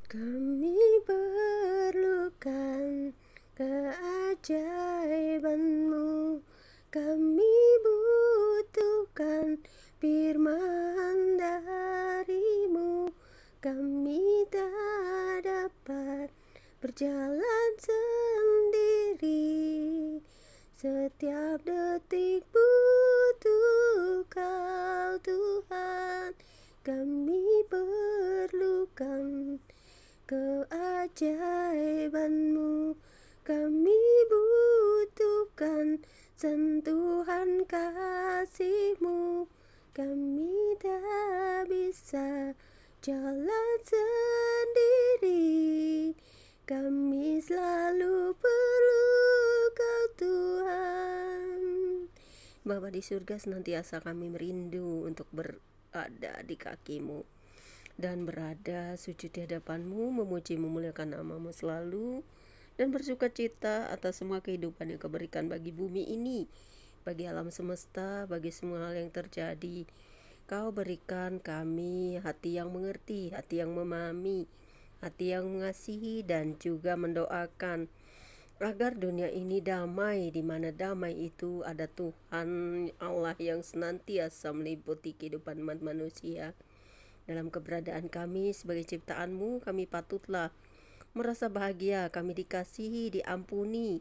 Kami perlukan keajaiban-Mu. Kami butuhkan firman dari-Mu. Kami tak dapat berjalan sendiri. Setiap detik butuh Kau, Tuhan. Kami perlukan keajaiban-Mu. Kami butuhkan sentuhan kasih-Mu. Kami tak bisa jalan sendiri. Kami selalu perlu Kau, Tuhan. Bapa di surga, senantiasa kami merindu untuk berada di kaki-Mu dan berada sujud di hadapan-Mu, memuji memuliakan nama-Mu selalu, dan bersuka cita atas semua kehidupan yang Kau berikan bagi bumi ini, bagi alam semesta, bagi semua hal yang terjadi. Kau berikan kami hati yang mengerti, hati yang memahami, hati yang mengasihi, dan juga mendoakan agar dunia ini damai, di mana damai itu ada Tuhan Allah yang senantiasa meliputi kehidupan umat manusia. Dalam keberadaan kami sebagai ciptaan-Mu, kami patutlah merasa bahagia, kami dikasihi, diampuni,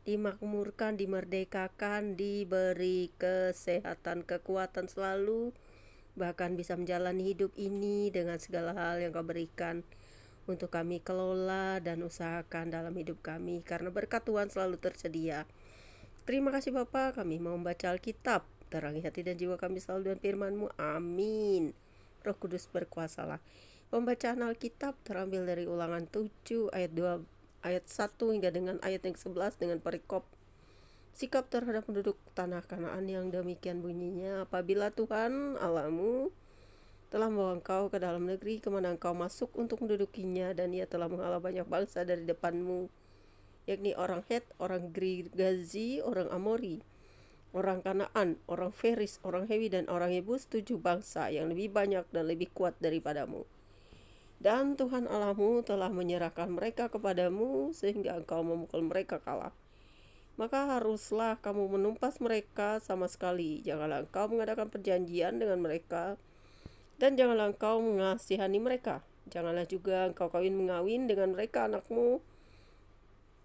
dimakmurkan, dimerdekakan, diberi kesehatan, kekuatan selalu, bahkan bisa menjalani hidup ini dengan segala hal yang Kau berikan untuk kami kelola dan usahakan dalam hidup kami, karena berkat Tuhan selalu tersedia. Terima kasih Bapa, kami mau membaca Alkitab, terangi hati dan jiwa kami selalu dengan firman-Mu. Amin. Roh Kudus berkuasalah. Pembacaan Alkitab terambil dari Ulangan 7 ayat 1 hingga dengan ayat yang 11 dengan perikop sikap terhadap penduduk tanah Kanaan yang demikian bunyinya. Apabila Tuhan Allahmu telah membawa engkau ke dalam negeri kemana engkau masuk untuk mendudukinya, dan Ia telah menghalau banyak bangsa dari depanmu, yakni orang Het, orang Girgazi, orang Amori, orang Kanaan, orang Feris, orang Hewi, dan orang Yebus, 7 bangsa yang lebih banyak dan lebih kuat daripadamu. Dan Tuhan Allahmu telah menyerahkan mereka kepadamu sehingga engkau memukul mereka kalah. Maka haruslah kamu menumpas mereka sama sekali. Janganlah engkau mengadakan perjanjian dengan mereka, dan janganlah engkau mengasihani mereka. Janganlah juga engkau mengawin dengan mereka anakmu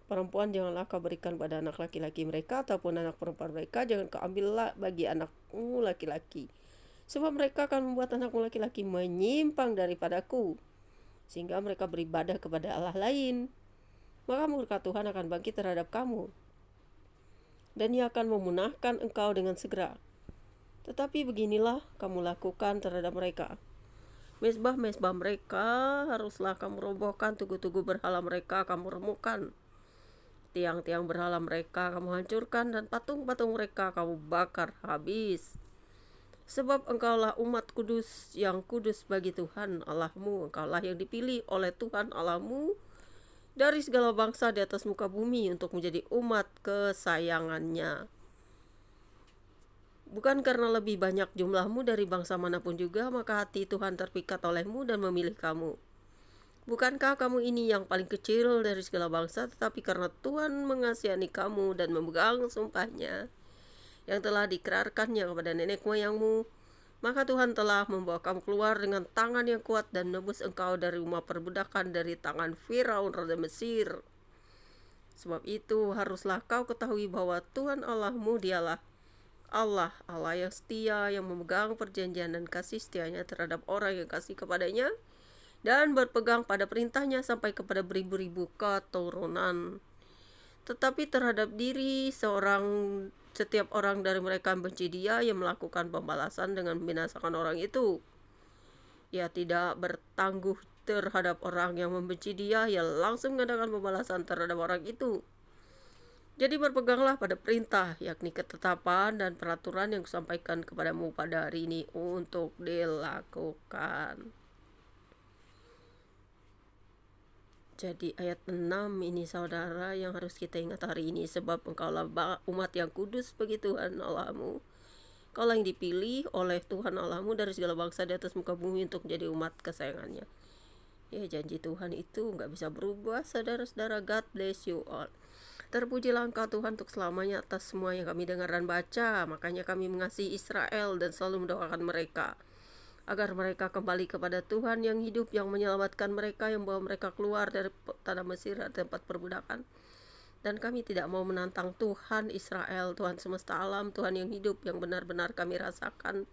perempuan. Janganlah kau berikan pada anak laki-laki mereka ataupun anak perempuan mereka. Jangan kau ambillah bagi anakmu laki-laki, sebab mereka akan membuat anakmu laki-laki menyimpang daripadaku, sehingga mereka beribadah kepada Allah lain. Maka murka Tuhan akan bangkit terhadap kamu, dan Ia akan memunahkan engkau dengan segera. Tetapi beginilah kamu lakukan terhadap mereka. Mezbah-mezbah mereka haruslah kamu robohkan, tugu-tugu berhala mereka kamu remukkan. Tiang-tiang berhala mereka kamu hancurkan, dan patung-patung mereka kamu bakar habis. Sebab engkaulah umat kudus yang kudus bagi Tuhan Allahmu. Engkaulah yang dipilih oleh Tuhan Allahmu dari segala bangsa di atas muka bumi untuk menjadi umat kesayangannya. Bukan karena lebih banyak jumlahmu dari bangsa manapun juga, maka hati Tuhan terpikat olehmu dan memilih kamu. Bukankah kamu ini yang paling kecil dari segala bangsa, tetapi karena Tuhan mengasihani kamu dan memegang sumpahnya yang telah diikrarkannya kepada nenek moyangmu, maka Tuhan telah membawa kamu keluar dengan tangan yang kuat dan menebus engkau dari rumah perbudakan, dari tangan Firaun raja Mesir. Sebab itu haruslah kau ketahui bahwa Tuhan Allahmu dialah Allah yang setia, yang memegang perjanjian dan kasih setianya terhadap orang yang kasih kepadanya dan berpegang pada perintahnya sampai kepada beribu-ribu keturunan. Tetapi terhadap diri setiap orang dari mereka membenci Dia, yang melakukan pembalasan dengan membinasakan orang itu. Ia tidak bertangguh terhadap orang yang membenci Dia, ia langsung mengadakan pembalasan terhadap orang itu. Jadi berpeganglah pada perintah, yakni ketetapan dan peraturan yang kusampaikan kepadamu pada hari ini untuk dilakukan. Jadi ayat 6 ini saudara yang harus kita ingat hari ini. Sebab engkaulah umat yang kudus bagi Tuhan Allahmu. Engkaulah yang dipilih oleh Tuhan Allahmu dari segala bangsa di atas muka bumi untuk menjadi umat kesayangannya. Ya, janji Tuhan itu nggak bisa berubah, saudara-saudara. God bless you all. Terpujilah Engkau Tuhan untuk selamanya atas semua yang kami dengar dan baca. Makanya kami mengasihi Israel dan selalu mendoakan mereka agar mereka kembali kepada Tuhan yang hidup, yang menyelamatkan mereka, yang membawa mereka keluar dari tanah Mesir, tempat perbudakan. Dan kami tidak mau menantang Tuhan Israel, Tuhan semesta alam, Tuhan yang hidup, yang benar-benar kami rasakan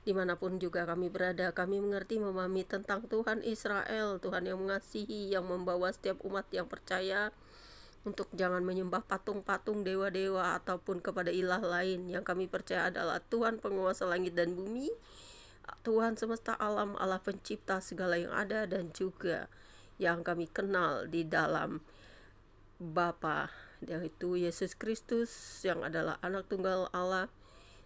dimanapun juga kami berada. Kami mengerti, memahami tentang Tuhan Israel, Tuhan yang mengasihi, yang membawa setiap umat yang percaya untuk jangan menyembah patung-patung, dewa-dewa, ataupun kepada ilah lain. Yang kami percaya adalah Tuhan penguasa langit dan bumi, Tuhan semesta alam, Allah pencipta segala yang ada, dan juga yang kami kenal di dalam Bapa, yaitu Yesus Kristus yang adalah anak tunggal Allah,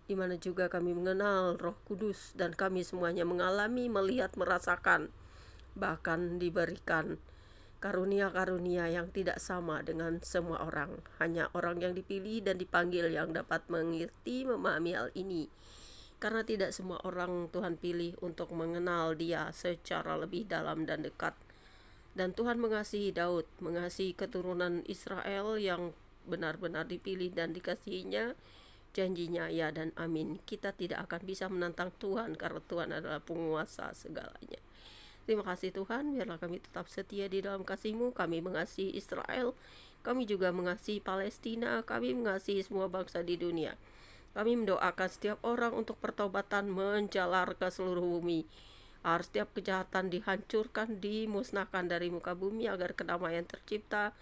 di mana juga kami mengenal Roh Kudus, dan kami semuanya mengalami, melihat, merasakan, bahkan diberikan karunia-karunia yang tidak sama dengan semua orang. Hanya orang yang dipilih dan dipanggil yang dapat mengerti, memahami hal ini. Karena tidak semua orang Tuhan pilih untuk mengenal Dia secara lebih dalam dan dekat. Dan Tuhan mengasihi Daud, mengasihi keturunan Israel yang benar-benar dipilih dan dikasihinya. Janjinya ya dan amin. Kita tidak akan bisa menantang Tuhan karena Tuhan adalah penguasa segalanya. Terima kasih Tuhan, biarlah kami tetap setia di dalam kasih-Mu. Kami mengasihi Israel, kami juga mengasihi Palestina, kami mengasihi semua bangsa di dunia. Kami mendoakan setiap orang untuk pertobatan menjalar ke seluruh bumi. Agar setiap kejahatan dihancurkan, dimusnahkan dari muka bumi, agar kedamaian tercipta.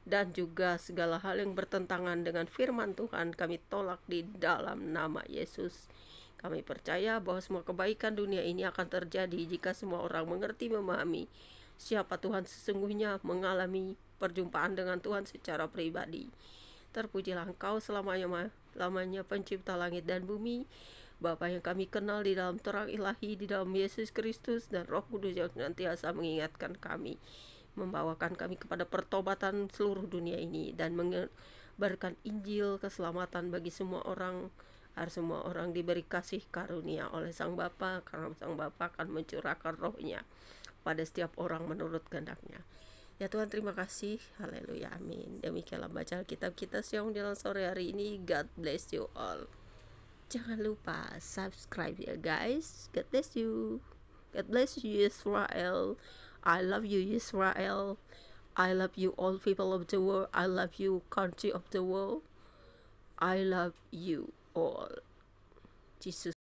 Dan juga segala hal yang bertentangan dengan firman Tuhan kami tolak di dalam nama Yesus. Kami percaya bahwa semua kebaikan dunia ini akan terjadi jika semua orang mengerti, memahami siapa Tuhan sesungguhnya, mengalami perjumpaan dengan Tuhan secara pribadi. Terpujilah Engkau selamanya pencipta langit dan bumi, Bapa yang kami kenal di dalam terang ilahi, di dalam Yesus Kristus, dan Roh Kudus yang senantiasa mengingatkan kami, membawakan kami kepada pertobatan seluruh dunia ini, dan menyebarkan Injil keselamatan bagi semua orang, agar semua orang diberi kasih karunia oleh Sang Bapa, karena Sang Bapa akan mencurahkan Roh-Nya pada setiap orang menurut kehendak-Nya. Ya Tuhan, terima kasih. Haleluya, amin. Demikianlah baca Alkitab kita siang dalam sore hari ini. God bless you all. Jangan lupa subscribe ya guys. God bless you. God bless you Israel. I love you Israel. I love you all people of the world. I love you country of the world. I love you all. Jesus